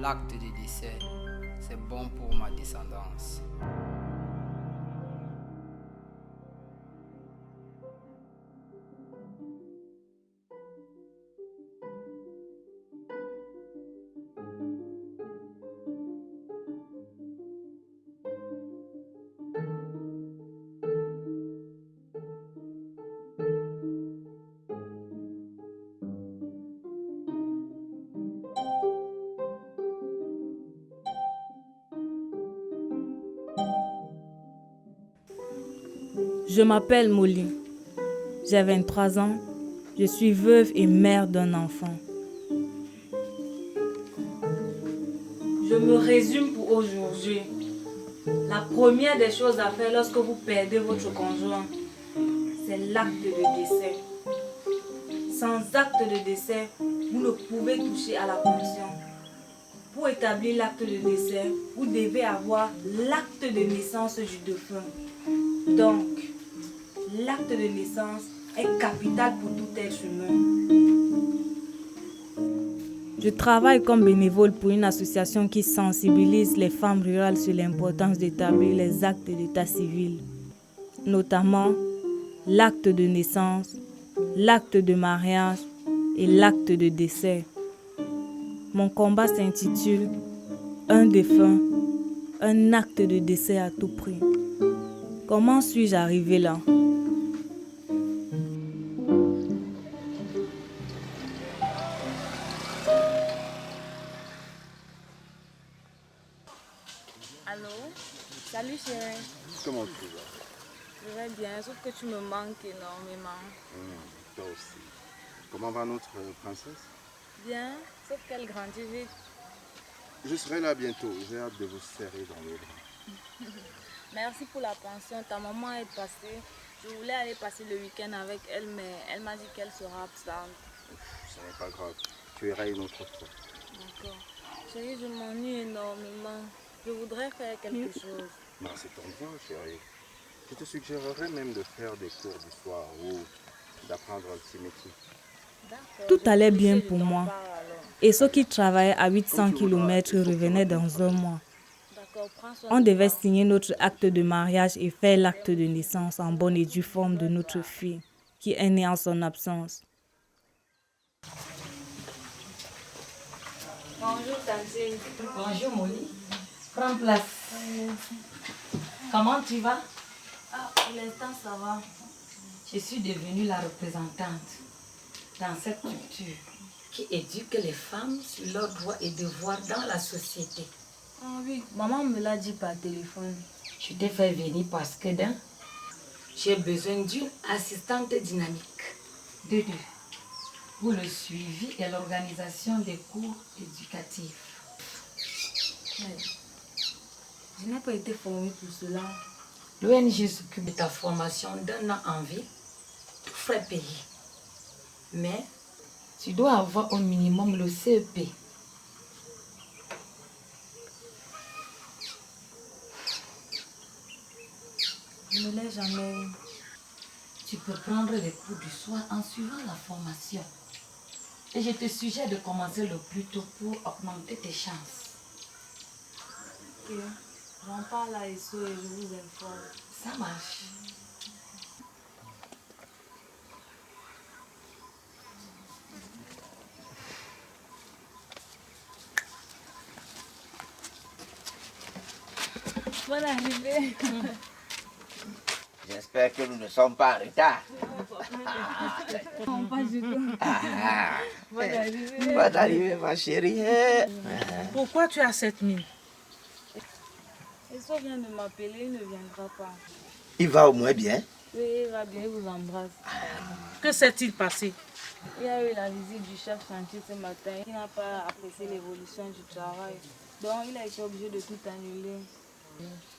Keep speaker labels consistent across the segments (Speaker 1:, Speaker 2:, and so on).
Speaker 1: l'acte de décès, c'est bon pour ma descendance.
Speaker 2: Je m'appelle Molly. J'ai 23 ans. Je suis veuve et mère d'un enfant. Je me résume pour aujourd'hui. La première des choses à faire lorsque vous perdez votre conjoint, c'est l'acte de décès. Sans acte de décès, vous ne pouvez toucher à la pension. Pour établir l'acte de décès, vous devez avoir l'acte de naissance du défunt. Donc, l'acte de naissance est capital pour tout être humain. Je travaille comme bénévole pour une association qui sensibilise les femmes rurales sur l'importance d'établir les actes d'état civil, notamment l'acte de naissance, l'acte de mariage et l'acte de décès. Mon combat s'intitule « Un défunt, un acte de décès à tout prix ». Comment suis-je arrivée là? Allô? Salut chérie.
Speaker 3: Comment tu vas?
Speaker 2: Je vais bien, sauf que tu me manques énormément.
Speaker 3: Toi aussi. Comment va notre princesse?
Speaker 2: Bien, sauf qu'elle grandit vite.
Speaker 3: Je serai là bientôt. J'ai hâte de vous serrer dans les bras.
Speaker 2: Merci pour la pension. Ta maman est passée. Je voulais aller passer le week-end avec elle, mais elle m'a dit qu'elle sera absente.
Speaker 3: Ce n'est pas grave. Tu iras une autre fois.
Speaker 2: D'accord. Chérie, je m'ennuie énormément. Je voudrais faire quelque chose.
Speaker 3: Non, c'est ton droit, chérie. Je te suggérerais même de faire des cours d'histoire ou d'apprendre un petit métier.
Speaker 2: Tout allait bien pour moi. Et ceux qui travaillaient à 800 km revenaient dans un mois. On devait signer notre acte de mariage et faire l'acte de naissance en bonne et due forme de notre fille, qui est née en son absence. Bonjour Tantine.
Speaker 4: Bonjour Molly. Prends place. Comment tu vas?
Speaker 2: Pour l'instant ça va.
Speaker 4: Je suis devenue la représentante dans cette culture qui éduque les femmes sur leurs droits et devoirs dans la société.
Speaker 2: Ah oui, maman me l'a dit par téléphone.
Speaker 4: Je t'ai fait venir parce que j'ai besoin d'une assistante dynamique. De deux, pour le suivi et l'organisation des cours éducatifs.
Speaker 2: Mais je n'ai pas été formée pour cela.
Speaker 4: L'ONG s'occupe de ta formation d'un an en vie, tout frais payé. Mais tu dois avoir au minimum le CEP.
Speaker 2: Je ne l'ai jamais eu.
Speaker 4: Tu peux prendre les cours du soir en suivant la formation. Et je te suggère de commencer le plus tôt pour augmenter tes chances.
Speaker 2: Ok. J'en parle à Esso et je vous informe.
Speaker 4: Ça marche.
Speaker 2: Bonne arrivée.
Speaker 5: J'espère que nous ne sommes pas en retard.
Speaker 2: Non, pas du tout. Bonne arrivée.
Speaker 5: Bonne arrivée, ma chérie.
Speaker 6: Pourquoi tu as cette mine?
Speaker 2: Esso vient de m'appeler, il ne viendra pas.
Speaker 5: Il va au moins bien.
Speaker 2: Oui, il va bien, il vous embrasse.
Speaker 6: Que s'est-il passé?
Speaker 2: Il y a eu la visite du chef chantier ce matin. Il n'a pas apprécié l'évolution du travail. Donc, il a été obligé de tout annuler.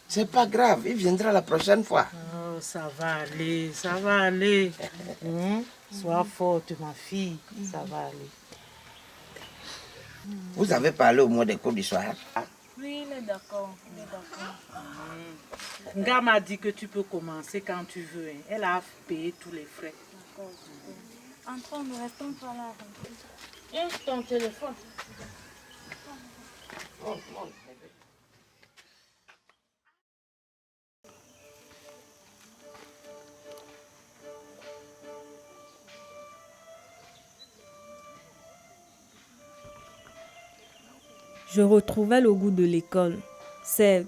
Speaker 5: C'est pas grave, il viendra la prochaine fois.
Speaker 6: Oh, ça va aller, ça va aller. Sois forte, ma fille, ça va aller.
Speaker 5: Vous avez parlé au moins des cours du soir.
Speaker 2: Oui, il est d'accord. Il est d'accord.
Speaker 6: Nga m'a dit que tu peux commencer quand tu veux. Hein. Elle a payé tous les frais.
Speaker 2: D'accord, super. Antoine, ne restons pas là.
Speaker 6: Ton téléphone.
Speaker 5: Monte, monte.
Speaker 2: Je retrouvais le goût de l'école. Certes,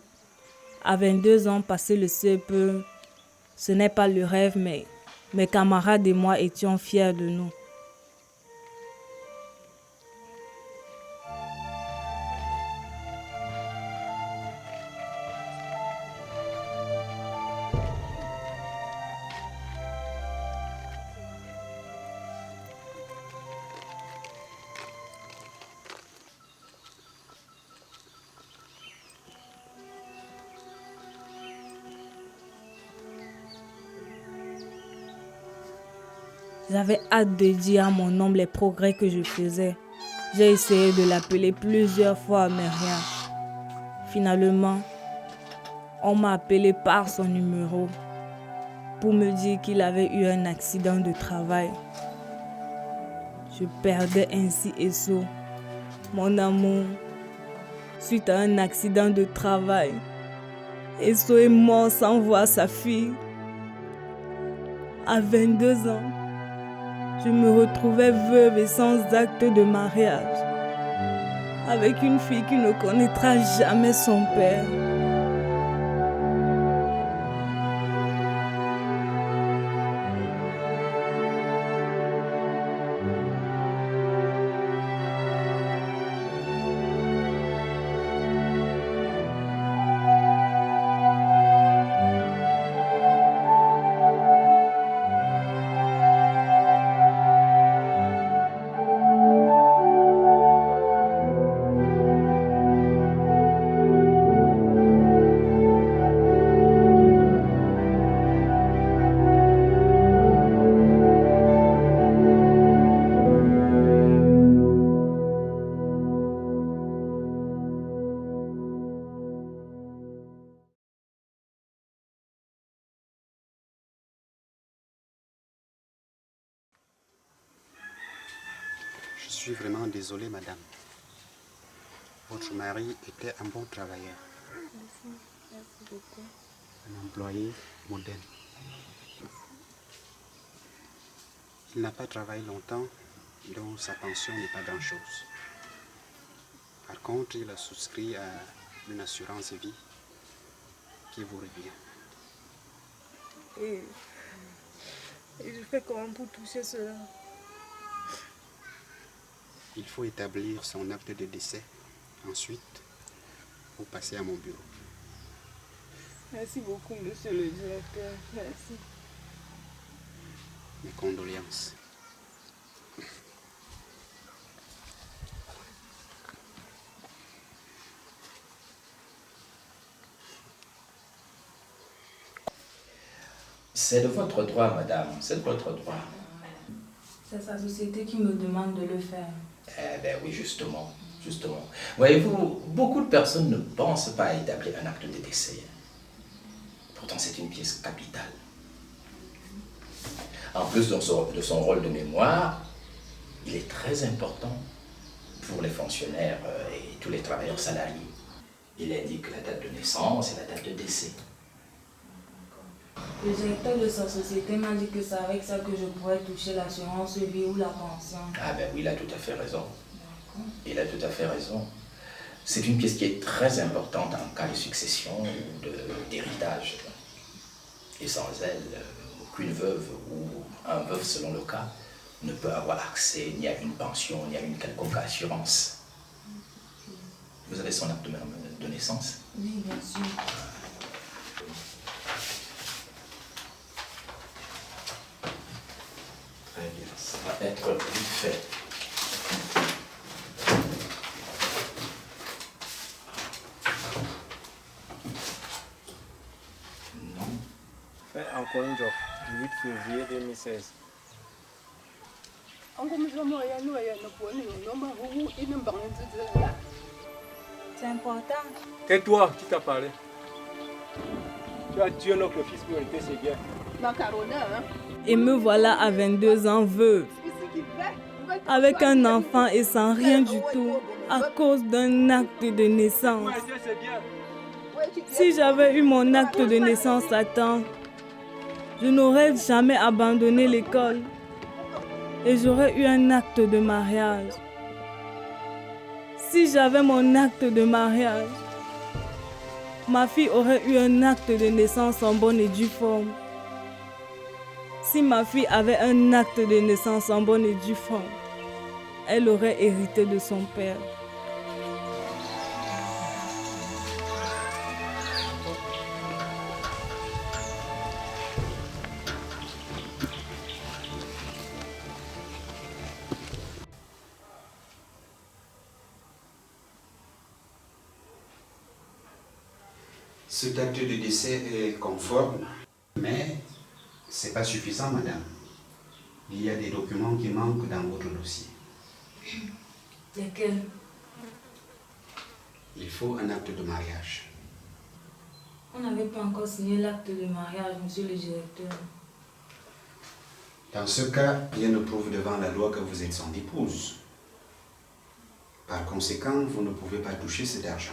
Speaker 2: à 22 ans, passer le CEP, ce n'est pas le rêve, mais mes camarades et moi étions fiers de nous. J'avais hâte de dire à mon homme les progrès que je faisais. J'ai essayé de l'appeler plusieurs fois, mais rien. Finalement, on m'a appelé par son numéro pour me dire qu'il avait eu un accident de travail. Je perdais ainsi Esso, mon amour, suite à un accident de travail. Esso est mort sans voir sa fille. À 22 ans, je me retrouvais veuve et sans acte de mariage, avec une fille qui ne connaîtra jamais son père.
Speaker 3: Je suis vraiment désolé, madame. Votre mari était un bon travailleur.
Speaker 7: Merci beaucoup.
Speaker 3: Un employé modèle. Il n'a pas travaillé longtemps, donc sa pension n'est pas grand-chose. Par contre, il a souscrit à une assurance vie qui vous revient.
Speaker 7: Et je fais comment pour toucher cela?
Speaker 3: Il faut établir son acte de décès. Ensuite, vous passez à mon bureau.
Speaker 7: Merci beaucoup, monsieur le directeur. Merci.
Speaker 3: Mes condoléances.
Speaker 5: C'est de votre droit, madame. C'est de votre droit.
Speaker 2: C'est sa société qui me demande de le faire.
Speaker 5: Eh bien oui, justement. Justement. Voyez-vous, beaucoup de personnes ne pensent pas à établir un acte de décès. Pourtant, c'est une pièce capitale. En plus de son rôle de mémoire, il est très important pour les fonctionnaires et tous les travailleurs salariés. Il indique la date de naissance et la date de décès.
Speaker 2: Le directeur de sa société m'a dit que c'est avec ça que je pourrais toucher l'assurance vie ou la pension.
Speaker 5: Ah ben oui, il a tout à fait raison. Il a tout à fait raison. C'est une pièce qui est très importante en cas de succession ou d'héritage. Et sans elle, aucune veuve ou un veuf, selon le cas, ne peut avoir accès ni à une pension, ni à une quelconque assurance. Vous avez son acte de naissance?
Speaker 2: Oui, bien sûr.
Speaker 5: Très bien, ça va être vite fait. Non.
Speaker 8: Fait encore un job du 8 février 2016.
Speaker 2: C'est important.
Speaker 8: Tais-toi, qui t'a parlé? Tu as tué notre fils pour hériter ses biens.
Speaker 2: Et me voilà à 22 ans veuve. avec un enfant et sans rien du tout à cause d'un acte de naissance. Si j'avais eu mon acte de naissance à temps, je n'aurais jamais abandonné l'école et j'aurais eu un acte de mariage. Si j'avais mon acte de mariage, ma fille aurait eu un acte de naissance en bonne et due forme. Si ma fille avait un acte de naissance en bonne et due forme, elle aurait hérité de son père.
Speaker 3: Cet acte de décès est conforme, mais ce n'est pas suffisant, madame. Il y a des documents qui manquent dans votre dossier.
Speaker 4: Lesquels?
Speaker 3: Il faut un acte de mariage.
Speaker 4: On n'avait pas encore signé l'acte de mariage, monsieur le directeur.
Speaker 3: Dans ce cas, rien ne prouve devant la loi que vous êtes son épouse. Par conséquent, vous ne pouvez pas toucher cet argent.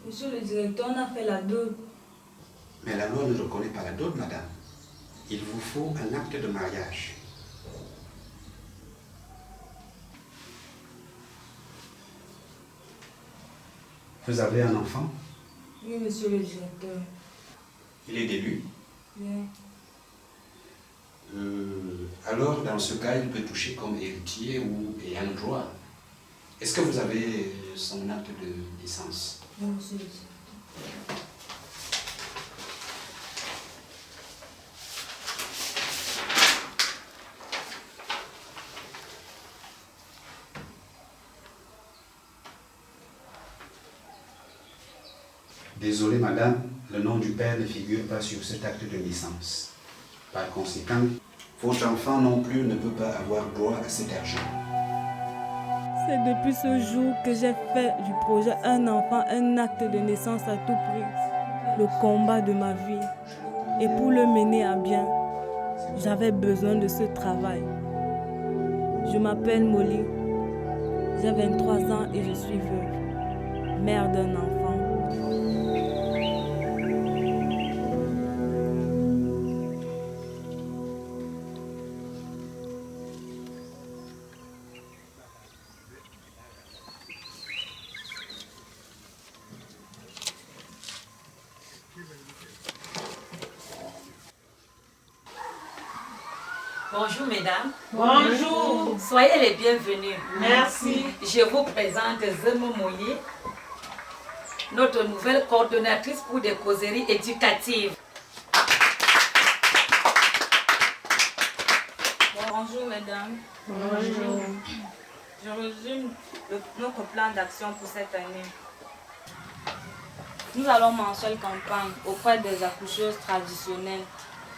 Speaker 4: Monsieur le directeur, on a fait la dot.
Speaker 3: Mais la loi ne reconnaît pas la dot, madame. Il vous faut un acte de mariage. Vous avez un enfant?
Speaker 4: Oui, monsieur le directeur.
Speaker 3: Il est d'élu?
Speaker 4: Oui.
Speaker 3: Alors, dans ce cas, il peut toucher comme héritier ou ayant droit. Est-ce que vous avez son acte de naissance?
Speaker 4: Oui, monsieur le directeur.
Speaker 3: Désolé, madame, le nom du père ne figure pas sur cet acte de naissance. Par conséquent, votre enfant non plus ne peut pas avoir droit à cet argent.
Speaker 2: C'est depuis ce jour que j'ai fait du projet Un enfant, un acte de naissance à tout prix, le combat de ma vie. Et pour le mener à bien, j'avais besoin de ce travail. Je m'appelle Molly, j'ai 23 ans et je suis veuve, mère d'un enfant.
Speaker 9: Bonjour mesdames.
Speaker 6: Bonjour.
Speaker 9: Soyez les bienvenus.
Speaker 6: Merci.
Speaker 9: Je vous présente Zemo Moye, notre nouvelle coordonnatrice pour des causeries éducatives.
Speaker 2: Bonjour mesdames.
Speaker 6: Bonjour.
Speaker 2: Je résume notre plan d'action pour cette année. Nous allons lancer une campagne auprès des accoucheuses traditionnelles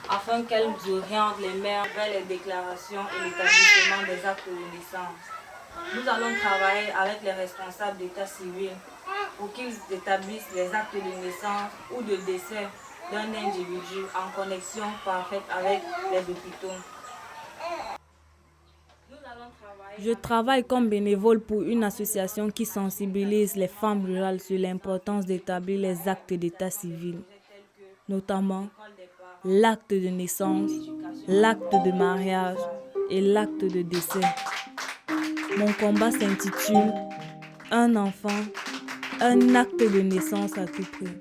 Speaker 2: afin qu'elles orientent les mères vers les déclarations et l'établissement des actes de naissance. Nous allons travailler avec les responsables d'état civil pour qu'ils établissent les actes de naissance ou de décès d'un individu en connexion parfaite avec les hôpitaux. Je travaille comme bénévole pour une association qui sensibilise les femmes rurales sur l'importance d'établir les actes d'état civil, notamment l'acte de naissance, l'acte de mariage et l'acte de décès. Mon combat s'intitule « Un enfant, un acte de naissance à tout prix ».